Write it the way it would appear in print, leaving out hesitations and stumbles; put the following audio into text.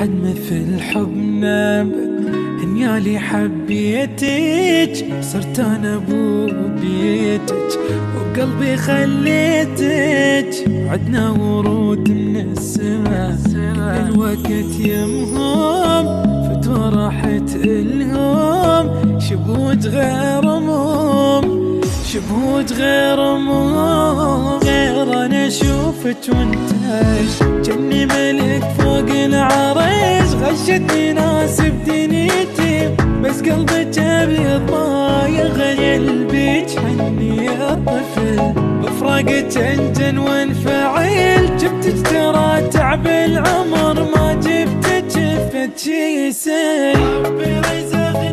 حد مثل حبنا هنيالي حبيتك، صرت انا ابو بيتك وقلبي خليتك، عدنا ورود من السماء كل الوقت يمهم، فتوى راحت الهم، شبوت غير هموم، شبوت غير هموم، غير انا اشوفك وانتش جني ملك فوق العرش، غشتني ناس بدنيتي بس قلبك ابيض ما يغيل بيك حني يا طفل، بفراقك انجن وانفعل، جبتك ترى تعب العمر ما جبتك فتشي سيل، ربي رزقني